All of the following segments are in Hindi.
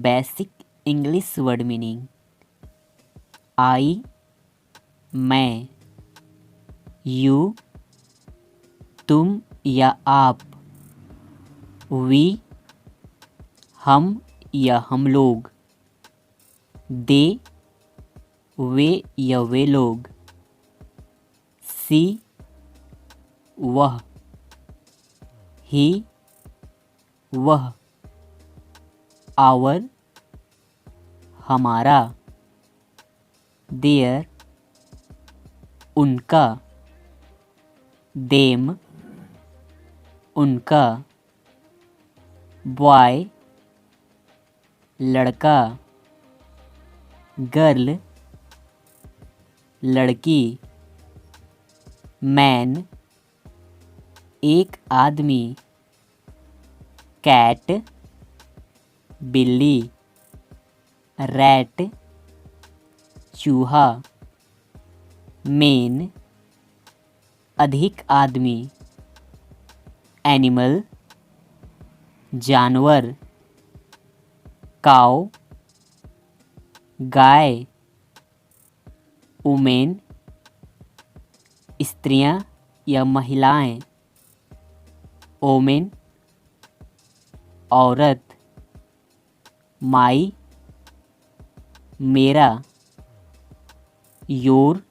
Basic English word meaning. I मैं, यू तुम या आप, वी हम या हम लोग, दे वे या वे लोग, सी वह, ही वह, आवर हमारा, देयर उनका, देम उनका, बॉय लड़का, गर्ल लड़की, मैन एक आदमी, कैट बिल्ली, रैट चूहा, मेन अधिक आदमी, एनिमल जानवर, काऊ गाय, वुमेन स्त्रियां या महिलाएं, ओमेन औरत, माई मेरा, योर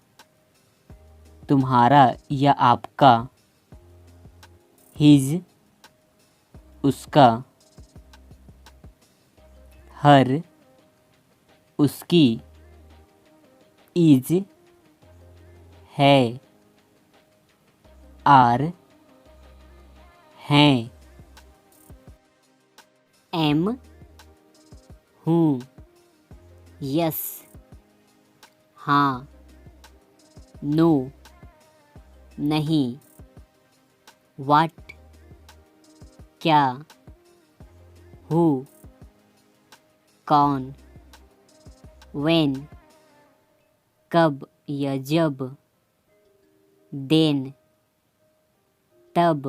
तुम्हारा या आपका, हिज उसका, हर उसकी, इज है, आर हैं, एम हूँ, यस हाँ, नो नहीं, व्हाट क्या, हु कौन, व्हेन कब या जब, देन तब,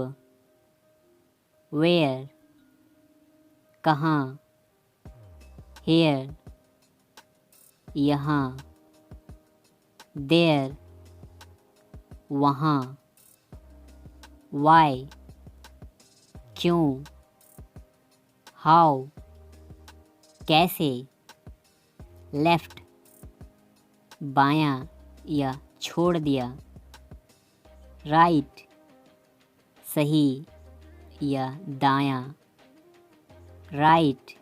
वेयर कहाँ, हेयर यहाँ, देयर वहाँ, वाई क्यों, हाउ कैसे, लेफ्ट बायां या छोड़ दिया, राइट सही या दायां, राइट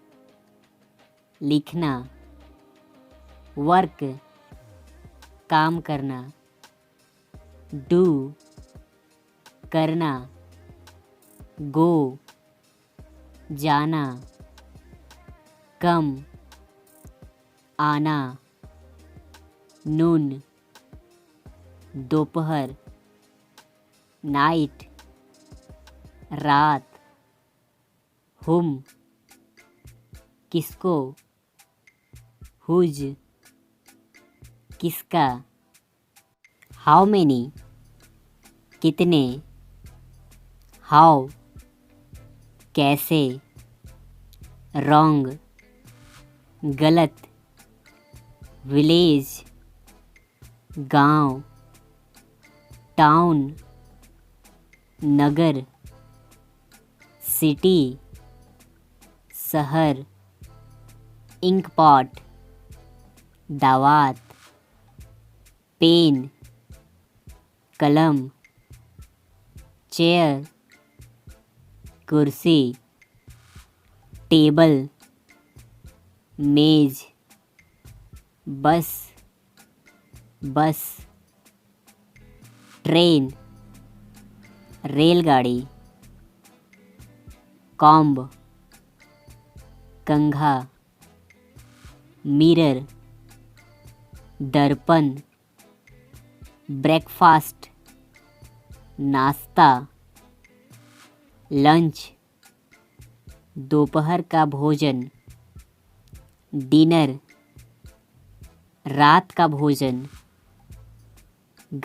लिखना, वर्क काम करना, डू करना, गो जाना, कम आना, नून दोपहर, नाइट रात, हुम किसको, हुज किसका, हाउ मेनी कितने, हाउ कैसे, रॉन्ग गलत, विलेज गांव, टाउन नगर, सिटी शहर, इंक पॉट दावात, पेन कलम, चेयर कुर्सी, टेबल मेज, बस बस, ट्रेन रेलगाड़ी, कॉम्ब कंघा, मिरर दर्पण, ब्रेकफास्ट नाश्ता, लंच दोपहर का भोजन, डिनर रात का भोजन,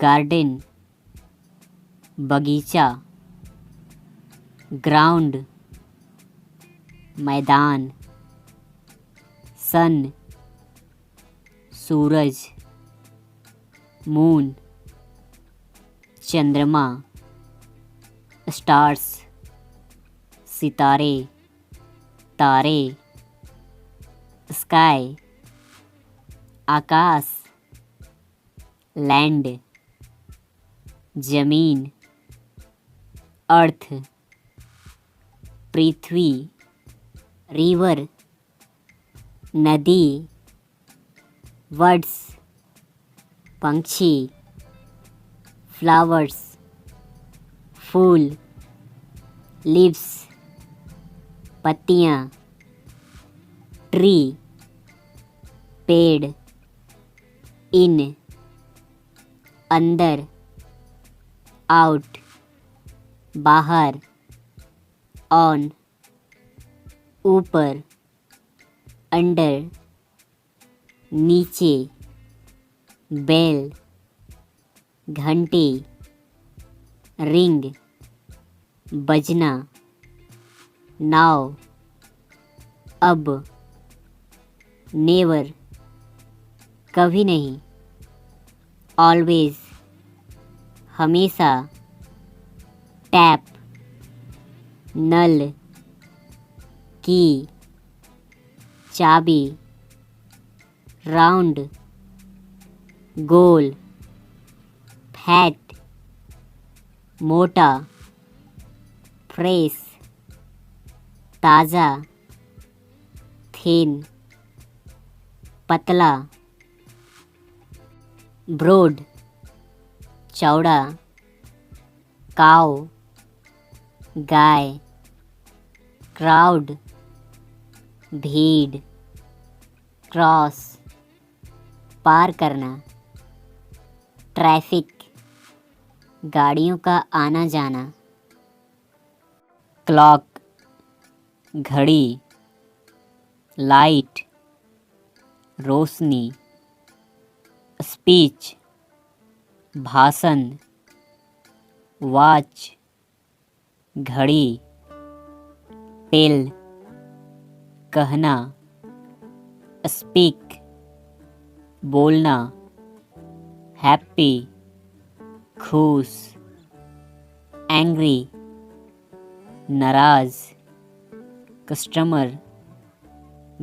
गार्डन बगीचा, ग्राउंड मैदान, सन सूरज, मून चंद्रमा, स्टार्स सितारे, तारे, स्काई आकाश, लैंड जमीन, अर्थ पृथ्वी, रिवर नदी, वर्ड्स पंछी, फ्लावर्स फूल, लीव्स पत्तियाँ, ट्री पेड़, इन अंदर, आउट बाहर, ऑन ऊपर, अंडर नीचे, बेल घंटी, रिंग बजना, नाव अब, नेवर कभी नहीं, ऑलवेज हमेशा, टैप नल, की चाबी, राउंड गोल, फैट मोटा, फ्रेश ताज़ा, थिन पतला, ब्रॉड चौड़ा, काऊ गाय, क्राउड भीड़, क्रॉस पार करना, ट्रैफिक गाड़ियों का आना जाना, क्लॉक घड़ी, लाइट रोशनी, स्पीच भाषण, वॉच घड़ी, टेल कहना, स्पीक बोलना, हैप्पी खुश, एंग्री नाराज, कस्टमर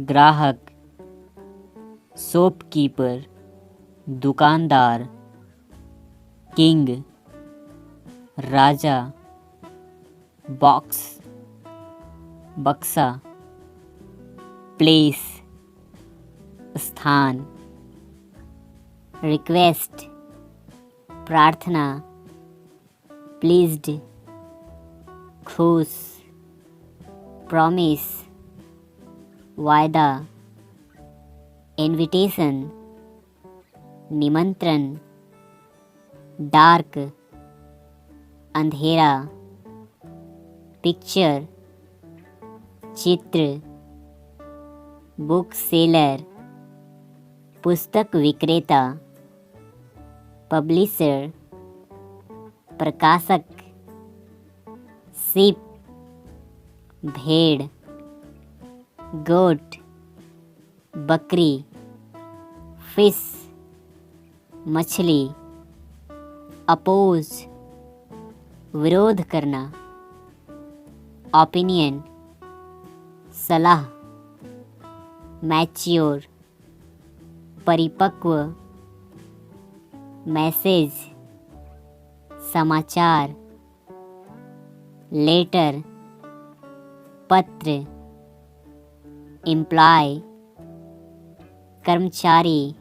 ग्राहक, शॉपकीपर दुकानदार, किंग राजा, बॉक्स बक्सा, प्लेस स्थान, रिक्वेस्ट प्रार्थना, प्लीज्ड खुश, प्रॉमिस वायदा, इनविटेशन निमंत्रण, डार्क अंधेरा, पिक्चर चित्र, बुक सेलर पुस्तक विक्रेता, पब्लिशर प्रकाशक, शिप भेड़, गोट बकरी, फिश मछली, अपोज विरोध करना, ओपिनियन सलाह, मैच्योर परिपक्व, मैसेज समाचार, लेटर पत्र, एम्प्लॉय कर्मचारी,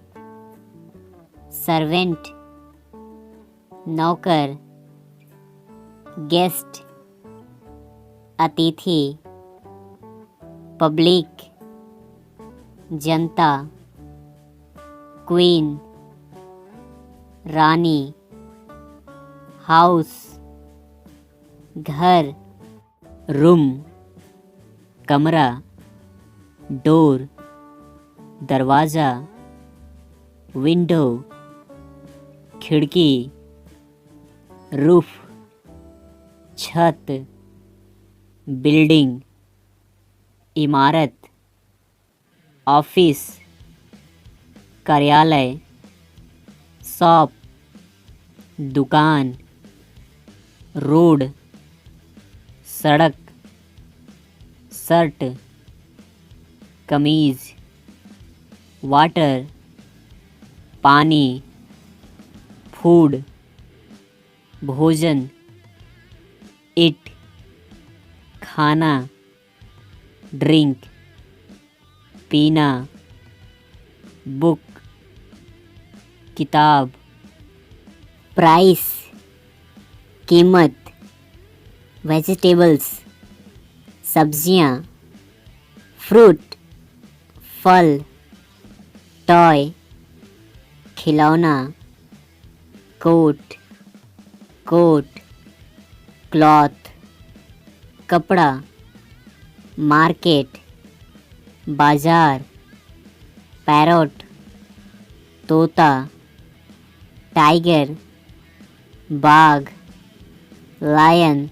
सर्वेंट नौकर, गेस्ट अतिथि, पब्लिक जनता, क्वीन रानी, हाउस घर, रूम कमरा, डोर दरवाज़ा, विंडो खिड़की, रूफ छत, बिल्डिंग इमारत, ऑफिस कार्यालय, शॉप दुकान, रोड सड़क, शर्ट कमीज, वाटर पानी, फूड भोजन, इट खाना, ड्रिंक पीना, बुक किताब, प्राइस कीमत, वेजिटेबल्स सब्जियां, फ्रूट फल, टॉय खिलौना, कोट कोट, क्लॉथ कपड़ा, मार्केट बाजार, पैरोट तोता, टाइगर बाघ, लायन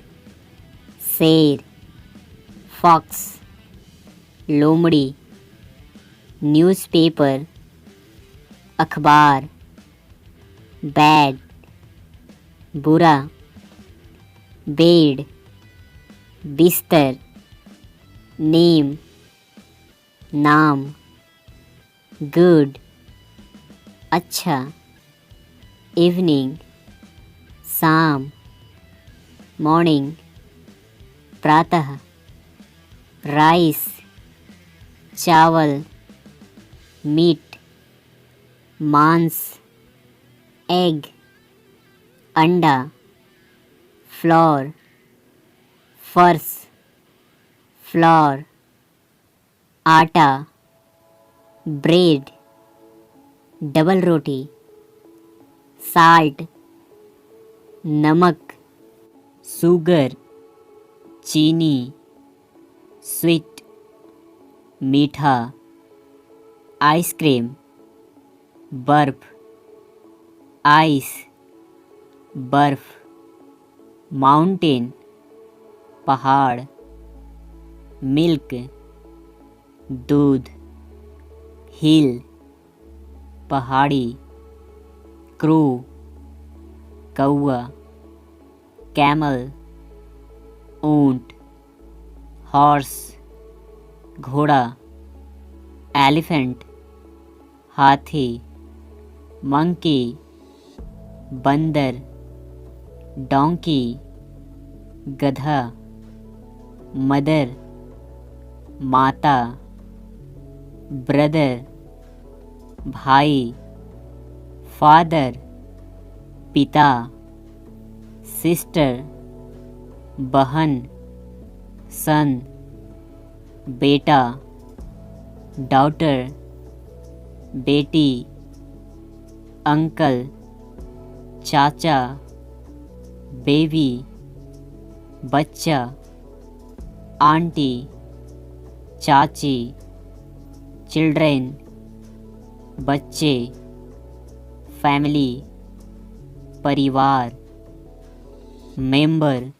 शेर, फॉक्स लोमड़ी, न्यूज़पेपर अखबार, बैड बुरा, बेड बिस्तर, नेम नाम, गुड अच्छा, इवनिंग शाम, मॉर्निंग प्रातः, राइस चावल, मीट मांस, एग अंडा, फ्लोर फर्श, फ्लोर आटा, ब्रेड डबल रोटी, साल्ट नमक, शुगर चीनी, स्वीट मीठा, आइसक्रीम बर्फ, आइस बर्फ, माउंटेन पहाड़, मिल्क दूध, हिल पहाड़ी, क्रू कौआ, कैमल ऊंट, हॉर्स घोड़ा, एलिफेंट हाथी, मंकी बंदर, डोंकी गधा, मदर माता, ब्रदर भाई, फादर पिता, सिस्टर बहन, सन बेटा, डॉटर बेटी, अंकल चाचा, बेबी बच्चा, आंटी चाची, चिल्ड्रेन बच्चे, फैमिली परिवार, मेंबर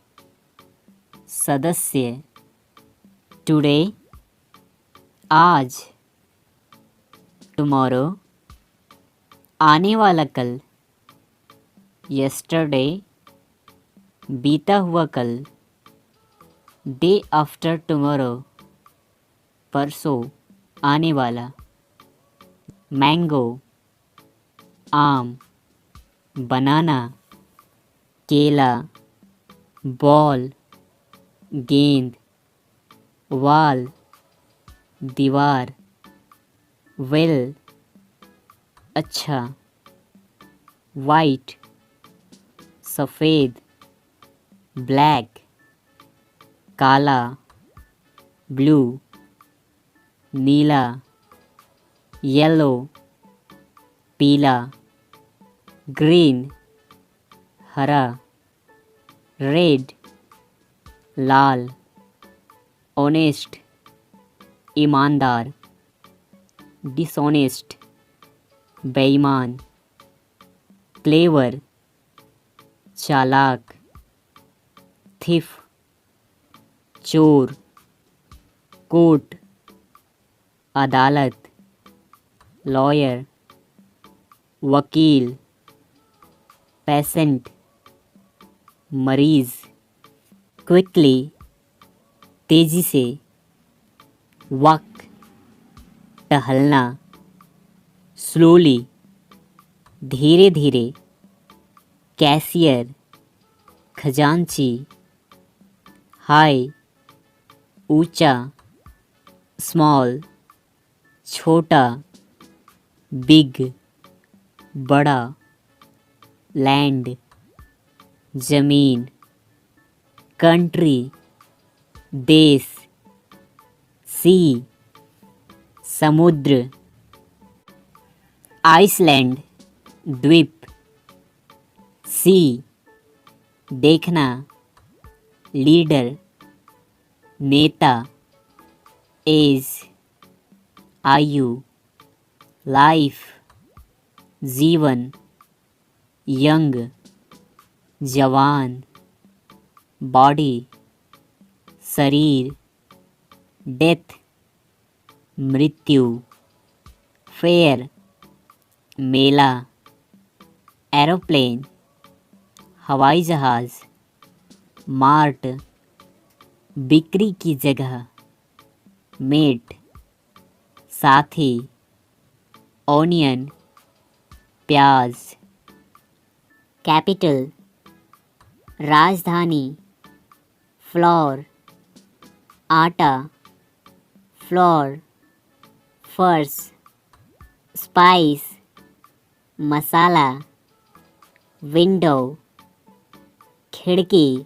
सदस्य, टुडे आज, टुमारो आने वाला कल, यस्टरडे बीता हुआ कल, डे आफ्टर टुमारो परसों आने वाला, मैंगो आम, बनाना केला, बॉल गेंद, वाल दीवार, वेल अच्छा, वाइट सफ़ेद, ब्लैक काला, ब्लू नीला, येलो पीला, ग्रीन हरा, रेड लाल, ऑनेस्ट ईमानदार, डिसऑनेस्ट बेईमान, क्लेवर चालाक, थिफ चोर, कोर्ट अदालत, लॉयर, वकील, पेशेंट, मरीज, क्विकली, तेजी से, वॉक, टहलना, स्लोली, धीरे धीरे, कैशियर, खजांची, हाई, ऊंचा, स्मॉल, छोटा, बिग, बड़ा, लैंड, जमीन, कंट्री, देश, सी, समुद्र, आइसलैंड, द्वीप, सी, देखना, लीडर, नेता, एज, आयु, लाइफ, जीवन, यंग, जवान, बॉडी, शरीर, डेथ, मृत्यु, फेयर, मेला, एरोप्लेन, हवाई जहाज, मार्ट, बिक्री की जगह, मेट, साथी, ऑनियन, प्याज, कैपिटल, राजधानी, फ्लोर, आटा, फ्लोर, फर्श, स्पाइस, मसाला, विंडो, खिड़की,